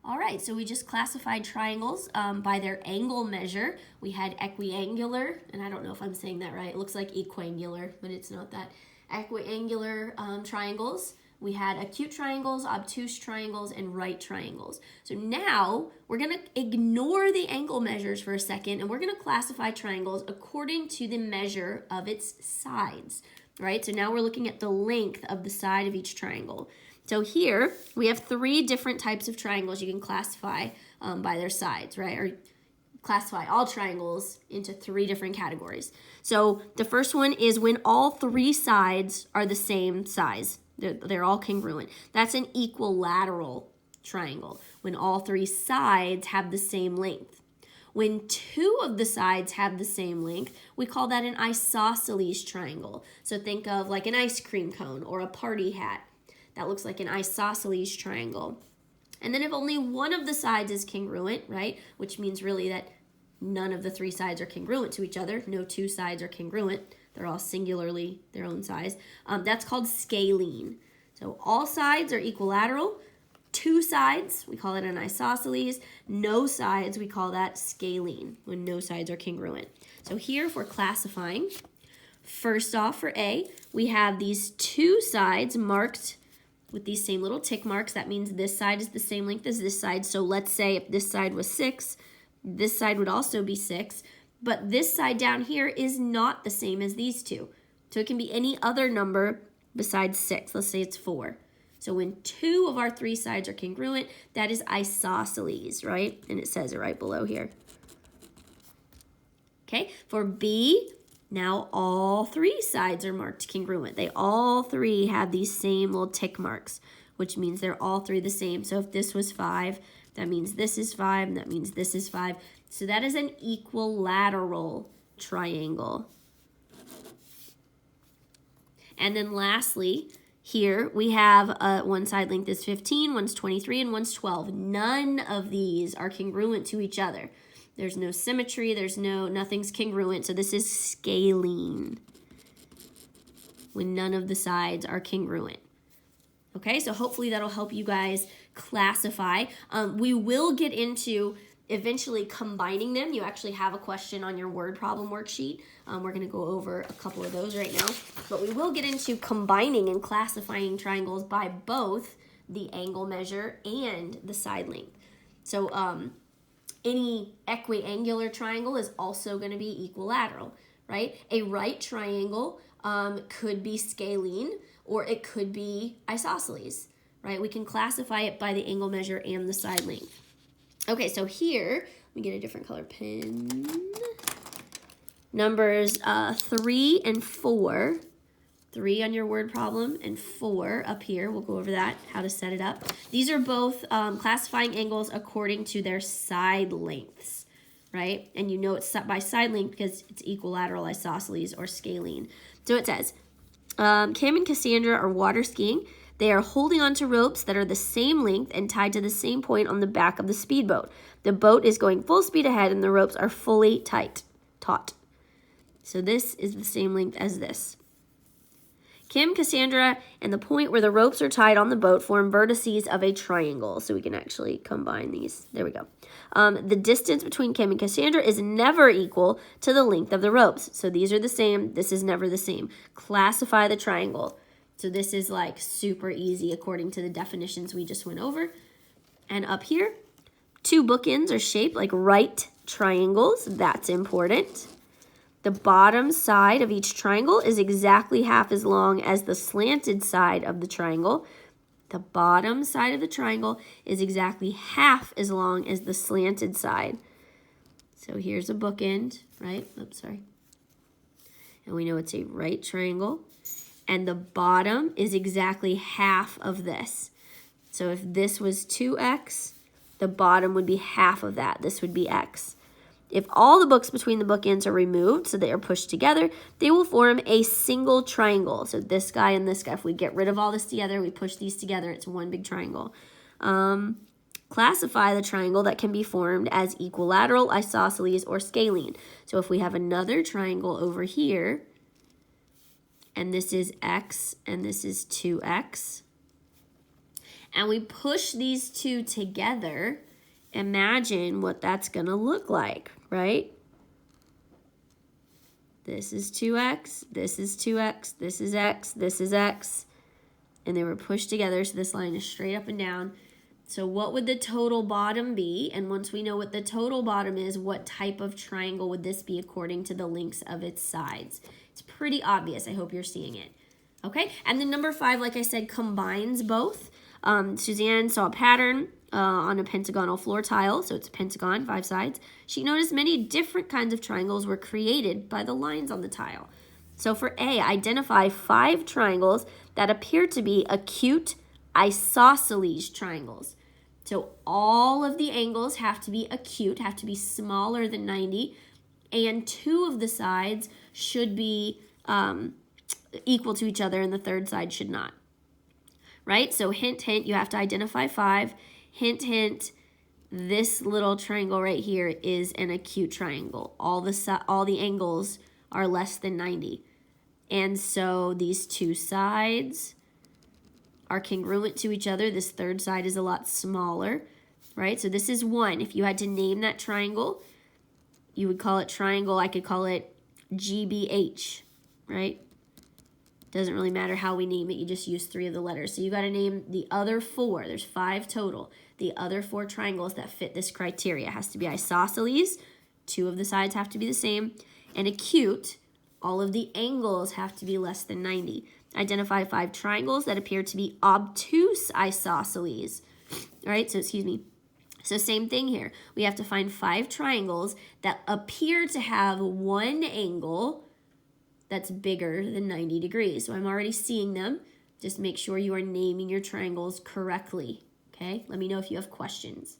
All right, so we just classified triangles by their angle measure. We had equiangular, and I don't know if I'm saying that right. It looks like equiangular, but it's not that. Equiangular triangles. We had acute triangles, obtuse triangles, and right triangles. So now we're going to ignore the angle measures for a second, and we're going to classify triangles according to the measure of its sides, right? So now we're looking at the length of the side of each triangle. So here we have 3 different types of triangles you can classify by their sides, right? Or classify all triangles into 3 different categories. So the first one is when all 3 sides are the same size. They're all congruent. That's an equilateral triangle, when all 3 sides have the same length. When 2 of the sides have the same length, we call that an isosceles triangle. So think of like an ice cream cone or a party hat. That looks like an isosceles triangle. And then if only one of the sides is congruent, right, which means really that none of the 3 sides are congruent to each other, no 2 sides are congruent, they're all singularly their own size, that's called scalene. So all sides are equilateral. 2 sides, we call it an isosceles. No sides, we call that scalene, when no sides are congruent. So here, if we're classifying, first off for A, we have these 2 sides marked with these same little tick marks. That means this side is the same length as this side. So let's say if this side was 6, this side would also be 6. But this side down here is not the same as these 2. So it can be any other number besides 6. Let's say it's 4. So when 2 of our 3 sides are congruent, that is isosceles, right? And it says it right below here. Okay, for B, now all 3 sides are marked congruent. They all 3 have these same little tick marks, which means they're all 3 the same. So if this was 5, that means this is 5, and that means this is 5. So that is an equilateral triangle. And then lastly, here we have one side length is 15, one's 23, and one's 12. None of these are congruent to each other. There's no symmetry, nothing's congruent, so this is scalene, when none of the sides are congruent. Okay, so hopefully that'll help you guys classify. We will get into eventually combining them. You actually have a question on your word problem worksheet. We're going to go over a couple of those right now, but we will get into combining and classifying triangles by both the angle measure and the side length. So any equiangular triangle is also going to be equilateral, right? A right triangle could be scalene, or it could be isosceles, right? We can classify it by the angle measure and the side length. Okay, so here, let me get a different color pen. Numbers 3 and 4. 3 on your word problem and 4 up here. We'll go over that, how to set it up. These are both classifying angles according to their side lengths, right? And you know it's set by side length because it's equilateral, isosceles, or scalene. So it says, Cam and Cassandra are water skiing. They are holding onto ropes that are the same length and tied to the same point on the back of the speedboat. The boat is going full speed ahead and the ropes are fully taut. So this is the same length as this. Kim, Cassandra, and the point where the ropes are tied on the boat form vertices of a triangle. So we can actually combine these. There we go. The distance between Kim and Cassandra is never equal to the length of the ropes. So these are the same. This is never the same. Classify the triangle. So this is like super easy according to the definitions we just went over. And up here, 2 bookends are shaped like right triangles. That's important. The bottom side of each triangle is exactly half as long as the slanted side of the triangle. The bottom side of the triangle is exactly half as long as the slanted side. So here's a bookend, right? Oops, sorry. And we know it's a right triangle. And the bottom is exactly half of this. So if this was 2x, the bottom would be half of that. This would be x. If all the books between the bookends are removed, so they are pushed together, they will form a single triangle. So this guy and this guy, if we get rid of all this together, we push these together, it's one big triangle. Classify the triangle that can be formed as equilateral, isosceles, or scalene. So if we have another triangle over here, and this is x, and this is 2x, and we push these two together, imagine what that's going to look like, right? This is 2x, this is 2x, this is x, this is x. And they were pushed together, so this line is straight up and down. So what would the total bottom be? And once we know what the total bottom is, what type of triangle would this be according to the lengths of its sides? It's pretty obvious. I hope you're seeing it. Okay, and then number 5, like I said, combines both. Suzanne saw a pattern on a pentagonal floor tile, so it's a pentagon, 5 sides. She noticed many different kinds of triangles were created by the lines on the tile. So for A, identify 5 triangles that appear to be acute isosceles triangles. So all of the angles have to be acute, have to be smaller than 90, and 2 of the sides should be equal to each other, and the third side should not. Right? So hint, hint, you have to identify 5. Hint, hint, this little triangle right here is an acute triangle. All the angles are less than 90. And so these 2 sides are congruent to each other. This third side is a lot smaller, right? So this is 1. If you had to name that triangle, you would call it triangle. I could call it GBH, right? Doesn't really matter how we name it. You just use 3 of the letters. So you got to name the other 4. There's 5 total. The other 4 triangles that fit this criteria. It has to be isosceles. 2 of the sides have to be the same. And acute, all of the angles have to be less than 90. Identify 5 triangles that appear to be obtuse isosceles. All right, so excuse me. So same thing here. We have to find 5 triangles that appear to have one angle that's bigger than 90 degrees. So I'm already seeing them. Just make sure you are naming your triangles correctly. Okay, let me know if you have questions.